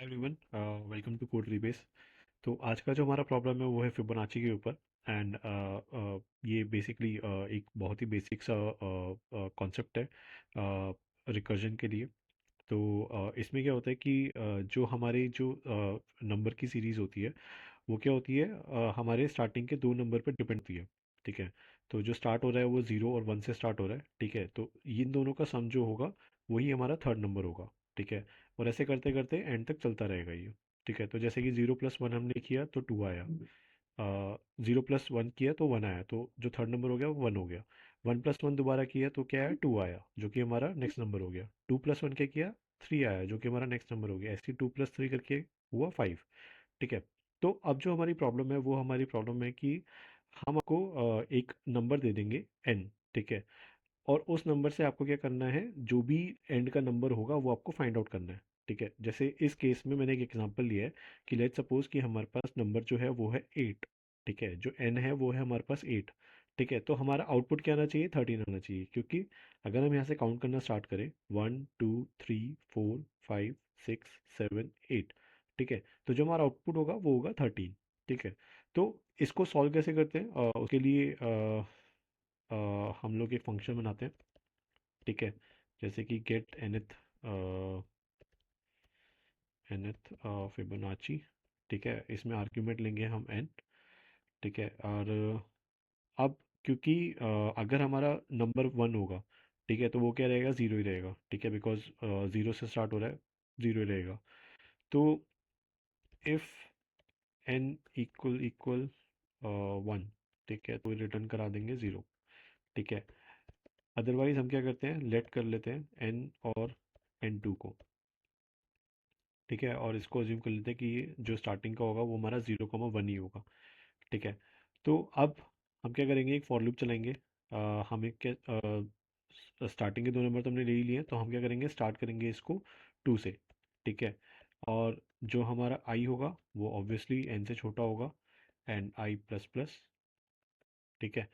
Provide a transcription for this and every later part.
Everyone, welcome to code rebase. तो आज का जो हमारा प्रॉब्लम है वो है फिबोनाची के ऊपर। एंड ये बेसिकली एक बहुत ही बेसिक सा कॉन्सेप्ट है रिकर्जन के लिए। तो इसमें क्या होता है कि जो हमारी जो नंबर की सीरीज़ होती है वो क्या होती है, हमारे स्टार्टिंग के दो नंबर पर डिपेंड होती है। ठीक है। तो जो स्टार्ट हो रहा है वो ज़ीरो और वन से स्टार्ट हो रहा है। ठीक है, तो इन दोनों का सम जो होगा वही हमारा थर्ड नंबर होगा। ठीक है। और ऐसे करते करते एंड तक चलता रहेगा ये। ठीक है, तो जैसे कि ज़ीरो प्लस वन हमने किया तो टू आया। ज़ीरो प्लस वन किया तो वन आया, तो जो थर्ड नंबर हो गया वो वन हो गया। वन प्लस वन दोबारा किया तो क्या आया, टू आया, जो कि हमारा नेक्स्ट नंबर हो गया। टू प्लस वन क्या किया, थ्री आया, जो कि हमारा नेक्स्ट नंबर हो गया। ऐसे टू प्लस थ्री करके हुआ फाइव। ठीक है। तो अब जो हमारी प्रॉब्लम है वो हमारी प्रॉब्लम है कि हम आपको एक नंबर दे देंगे n। ठीक है। और उस नंबर से आपको क्या करना है, जो भी एंड का नंबर होगा वो आपको फाइंड आउट करना है। ठीक है, जैसे इस केस में मैंने एक एग्जांपल लिया है कि लेट्स सपोज कि हमारे पास नंबर जो है वो है एट। ठीक है, जो n है वो है हमारे पास एट। ठीक है, तो हमारा आउटपुट क्या आना चाहिए, 13 आना चाहिए, क्योंकि अगर हम यहाँ से काउंट करना स्टार्ट करें, one two three four five six seven eight. ठीक है, तो जो हमारा आउटपुट होगा वो होगा 13। ठीक है। तो इसको सॉल्व कैसे करते हैं, उसके लिए हम लोग एक फंक्शन बनाते हैं। ठीक है, जैसे कि गेट nth nth फिबोनाची। ठीक है, इसमें आर्ग्यूमेंट लेंगे हम n। ठीक है, और अब क्योंकि अगर हमारा नंबर वन होगा, ठीक है, तो वो क्या रहेगा, ज़ीरो ही रहेगा। ठीक है, बिकॉज ज़ीरो से स्टार्ट हो रहा है, ज़ीरो ही रहेगा। तो if n equal equal one, ठीक है, तो रिटर्न करा देंगे ज़ीरो। ठीक है। अदरवाइज हम क्या करते हैं, लेट कर लेते हैं n और n2 को। ठीक है, और इसको अज्यूम कर लेते हैं कि ये जो स्टार्टिंग का होगा वो हमारा जीरो कॉमा वन ही होगा। ठीक है। तो अब हम क्या करेंगे, एक फॉर लूप चलाएंगे। हमें क्या, स्टार्टिंग के दो नंबर तो हमने ले ही लिए, तो हम क्या करेंगे, स्टार्ट करेंगे इसको टू से। ठीक है। और जो हमारा आई होगा वो ऑब्वियसली एन से छोटा होगा, एंड आई प्लस प्लस। ठीक है।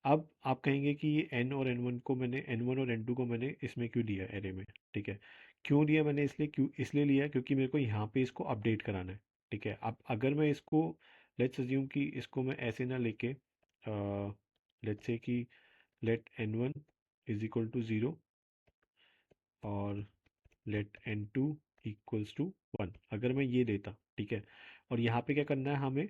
अब आप कहेंगे कि ये एन और एन वन को मैंने, एन वन और एन टू को मैंने इसमें क्यों लिया, एरे में। ठीक है। क्यों लिया मैंने, इसलिए क्यों इसलिए लिया क्योंकि मेरे को यहाँ पे इसको अपडेट कराना है। ठीक है। अब अगर मैं इसको, लेट्स अज्यूम कि इसको मैं ऐसे ना लेके, लेट्स से कि let n one is equal to zero और let n two equals to one, अगर मैं ये लेता। ठीक है। और यहाँ पे क्या करना है हमें,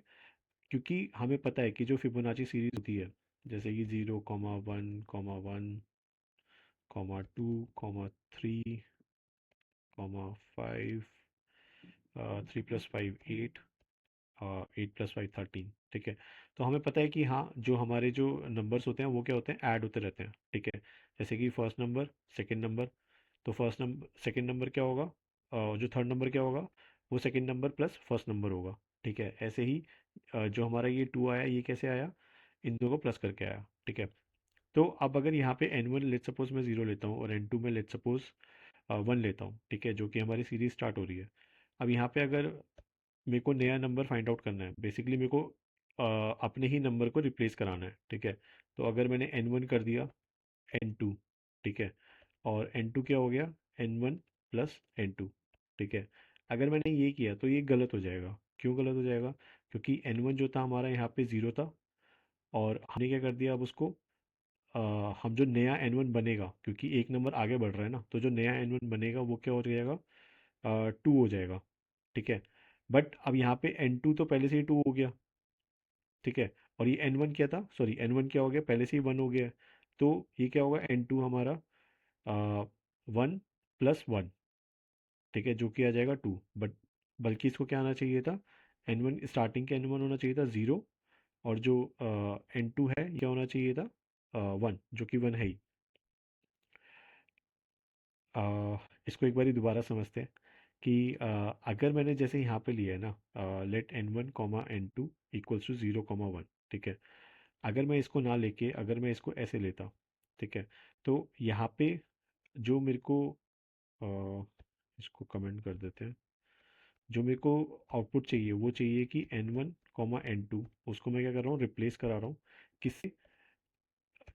क्योंकि हमें पता है कि जो फिबोनाची सीरीज होती है, जैसे कि zero comma one comma two comma three comma five, three plus five eight, eight plus five thirteen. ठीक है। तो हमें पता है कि हाँ, जो हमारे जो नंबर्स होते हैं वो क्या होते हैं, ऐड होते रहते हैं। ठीक है। जैसे कि फर्स्ट नंबर, सेकंड नंबर, तो फर्स्ट नंबर सेकंड नंबर क्या होगा, जो थर्ड नंबर क्या होगा, वो second number plus first number होगा। ठीक है। ऐसे ही जो हमारा ये टू आया, ये कैसे आया, इन दो को प्लस करके आया। ठीक है। तो अब अगर यहाँ पे एन वन लेट सपोज मैं ज़ीरो लेता हूँ और एन टू में लेट सपोज वन लेता हूँ। ठीक है, जो कि हमारी सीरीज स्टार्ट हो रही है। अब यहाँ पे अगर मेरे को नया नंबर फाइंड आउट करना है, बेसिकली मेरे को अपने ही नंबर को रिप्लेस कराना है। ठीक है। तो अगर मैंने एन वन कर दिया एन टू, ठीक है, और एन टू क्या हो गया, n one plus n two. ठीक है। अगर मैंने ये किया तो ये गलत हो जाएगा। क्यों गलत हो जाएगा, क्योंकि एन वन जो था हमारा यहाँ पे ज़ीरो था, और हमने क्या कर दिया अब उसको, अ, हम जो नया एन वन बनेगा, क्योंकि एक नंबर आगे बढ़ रहा है ना, तो जो नया एन वन बनेगा वो क्या हो जाएगा, टू हो जाएगा। ठीक है। बट अब यहाँ पे एन टू तो पहले से ही टू हो गया। ठीक है। और ये एन वन क्या था, सॉरी एन वन क्या हो गया, पहले से ही वन हो गया है। तो ये क्या होगा, एन टू हमारा वन प्लस वन। ठीक है, जो कि आ जाएगा टू। बट बल्कि इसको क्या आना चाहिए था, एन वन स्टार्टिंग का एन वन होना चाहिए था ज़ीरो, और जो एन टू है ये होना चाहिए था वन, जो कि वन है ही। अ, इसको एक बारी दोबारा समझते हैं कि अगर मैंने जैसे यहाँ पे लिया है ना, let n one comma n two equals to zero comma one. ठीक है। अगर मैं इसको ना लेके, अगर मैं इसको ऐसे लेता, ठीक है, तो यहाँ पे जो मेरे को, अ, इसको कमेंट कर देते हैं, जो मेरे को आउटपुट चाहिए वो चाहिए कि n one comma n two, उसको मैं क्या कर रहा हूँ, रिप्लेस करा रहा हूँ किससे,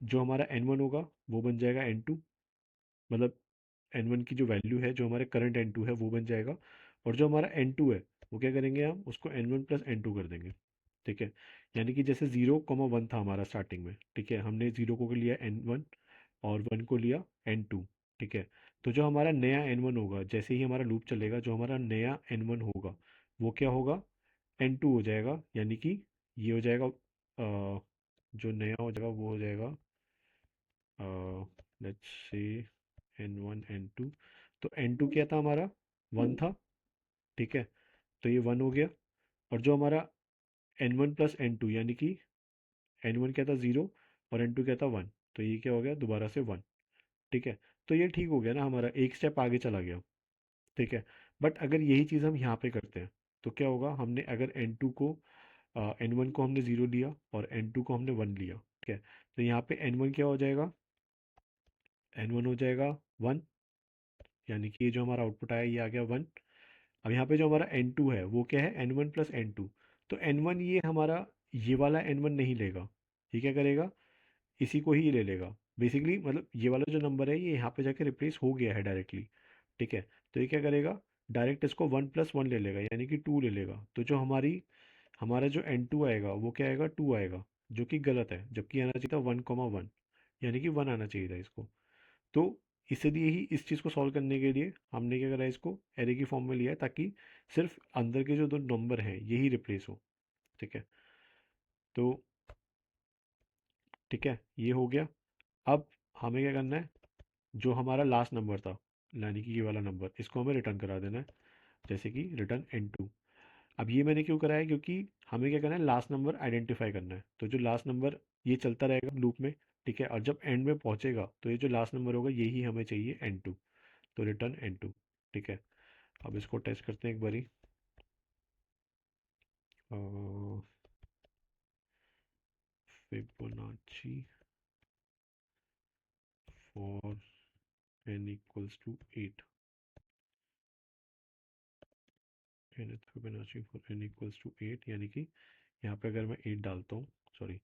जो हमारा एन वन होगा वो बन जाएगा एन टू, मतलब एन वन की जो वैल्यू है, जो हमारे करंट एन टू है वो बन जाएगा, और जो हमारा एन टू है वो क्या करेंगे, हम उसको n one plus n two कर देंगे। ठीक है, यानी कि जैसे 0, 1 था हमारा स्टार्टिंग में, ठीक है, हमने 0 को लिया एन वन और 1 को लिया एन टू। ठीक है, तो जो हमारा नया एन वन होगा, जैसे ही हमारा लूप चलेगा, जो हमारा नया एन वन होगा वो क्या होगा, एन टू हो जाएगा, यानी कि ये हो जाएगा जो नया हो जाएगा वो हो जाएगा, let's say n one n two. तो एन टू क्या था हमारा, 1 था। ठीक है, तो ये 1 हो गया। और जो हमारा n one plus n two, यानी कि एन वन क्या था 0 और एन टू क्या था 1, तो ये क्या हो गया दोबारा से 1। ठीक है, तो ये ठीक हो गया ना, हमारा एक स्टेप आगे चला गया। ठीक है, बट अगर यही चीज़ हम यहाँ पे करते हैं तो क्या होगा, हमने अगर एन टू को एन वन को हमने 0 लिया और एन टू को हमने 1 लिया। ठीक है, तो यहाँ पे एन वन क्या हो जाएगा, एन वन हो जाएगा 1, यानी कि ये जो हमारा आउटपुट आया ये आ गया 1। अब यहाँ पे जो हमारा एन टू है वो क्या है, n one plus n two. तो एन वन ये हमारा ये वाला एन वन नहीं लेगा, ये क्या करेगा, इसी को ही ले लेगा बेसिकली, मतलब ये वाला जो नंबर है ये यहाँ पे जाके रिप्लेस हो गया है डायरेक्टली। ठीक है, तो ये क्या करेगा, डायरेक्ट इसको 1 + 1 ले लेगा, यानी कि 2 ले लेगा। तो जो हमारा जो एन टू आएगा वो क्या आएगा, 2 आएगा, जो कि गलत है, जबकि आना चाहिए था 1, 1, यानी कि 1 आना चाहिए था इसको। तो इसलिए ही इस चीज़ को सॉल्व करने के लिए हमने क्या करा, इसको एरे की फॉर्म में लिया है, ताकि सिर्फ अंदर के जो दो नंबर हैं यही रिप्लेस हो। ठीक है, तो ठीक है, ये हो गया। अब हमें क्या करना है, जो हमारा लास्ट नंबर था, यानी कि ये वाला नंबर, इसको हमें रिटर्न करा देना है, जैसे कि रिटर्न एन टू। अब ये मैंने क्यों करा है, क्योंकि हमें क्या करना है, लास्ट नंबर आइडेंटिफाई करना है। तो जो लास्ट नंबर ये चलता रहेगा लूप में। ठीक है, और जब एंड में पहुंचेगा तो ये जो लास्ट नंबर होगा यही हमें चाहिए एन टू, तो रिटर्न एन टू। ठीक है, अब इसको टेस्ट करते हैं एक बारी। Fibonacci for n equals to 8, Fibonacci for n equals to 8, यानी कि यहाँ पे अगर मैं 8 डालता हूँ, सॉरी,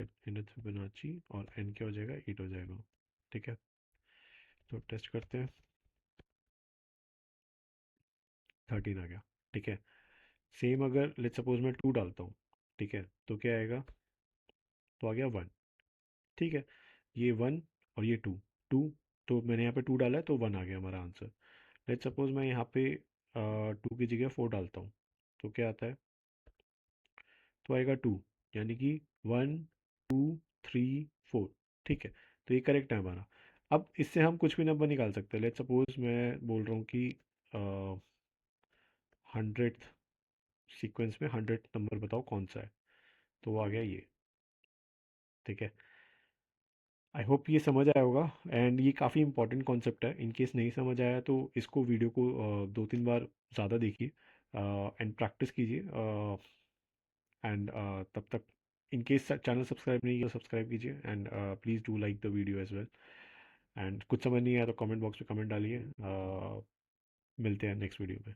एनथ फिबोनाची और एन क्या हो जाएगा, 8 हो जाएगा। ठीक है, तो टेस्ट करते हैं, 13 आ गया। ठीक है, सेम अगर लेट्स सपोज मैं 2 डालता हूँ, ठीक है, तो क्या आएगा, तो आ गया 1। ठीक है, ये 1 और ये 2, 2, तो मैंने यहाँ पे 2 डाला है तो 1 आ गया हमारा आंसर। लेट्स सपोज मैं यहाँ पे 2 की जगह 4 डालता हूँ, तो क्या आता है, तो आएगा 2, यानी कि 1, 2, 3, 4। ठीक है, तो ये करेक्ट है हमारा। अब इससे हम कुछ भी नंबर निकाल सकते हैं। लेट्स सपोज मैं बोल रहा हूँ कि 100th सीक्वेंस में 100th नंबर बताओ कौन सा है, तो वो आ गया ये। ठीक है, आई होप ये समझ आया होगा, एंड ये काफ़ी इंपॉर्टेंट कॉन्सेप्ट है। इन केस नहीं समझ आया तो इसको वीडियो को 2-3 बार ज़्यादा देखिए एंड प्रैक्टिस कीजिए, एंड तब तक इन केस चैनल सब्सक्राइब नहीं किया सब्सक्राइब कीजिए, and please do like the video as well. And कुछ समझ नहीं आया तो कमेंट बॉक्स में कमेंट डालिए। मिलते हैं नेक्स्ट वीडियो में।